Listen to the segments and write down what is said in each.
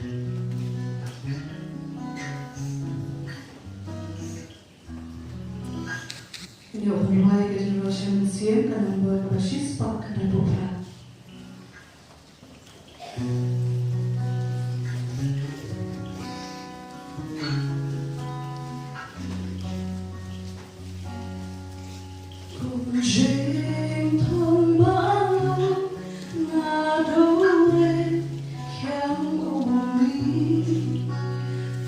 Nhiều phần hoài cái điều xem xiên cả năm bữa và ship spot cả năm bữa ra. Trên thôn bao ngả đâu lên khéo ôi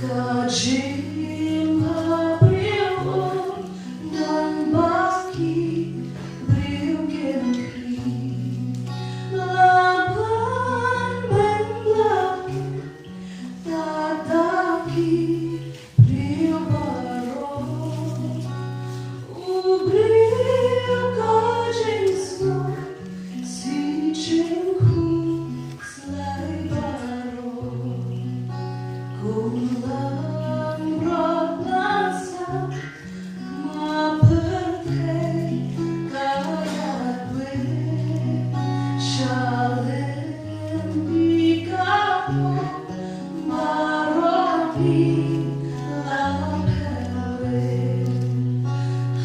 cả chim và biêu ôm đang bác khi biêu kiên khi là ban bên lạc ta ta khi biêu baro u biêu có trên sông si trên khu slay baro cùng lang rót nasa mà berkay kaya gue shalem di kamu marofi lapewe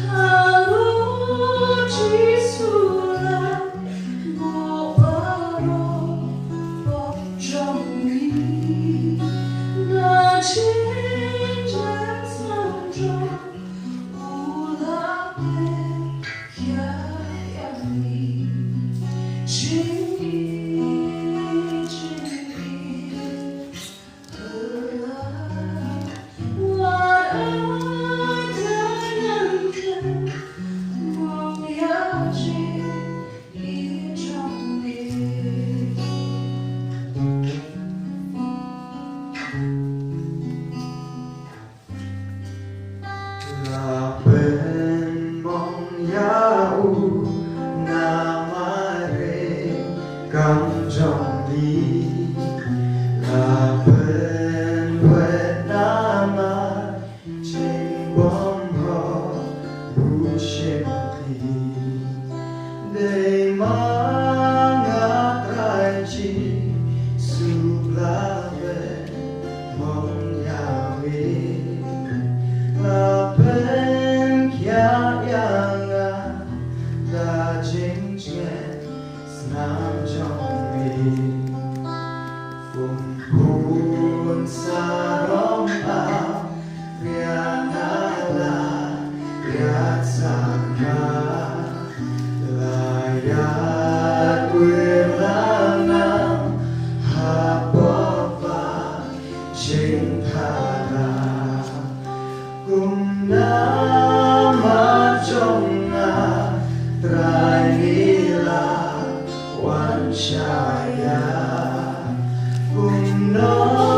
halu jisulah goparo pop jombi na cinta sanjung ulape yayami cingi là bên mong yau namare cam trong đi là bên quê nama trên bom ho bu shem đi để mang ngát chi subla về mong yau là bên kia yang đã chính chuyện nam trong mi cùng buồn xa rong áo riêng là riêng sang là riêng quên là nam hạ bỏ và chính thà cùng nama trong Trainila Wancaya cùng nó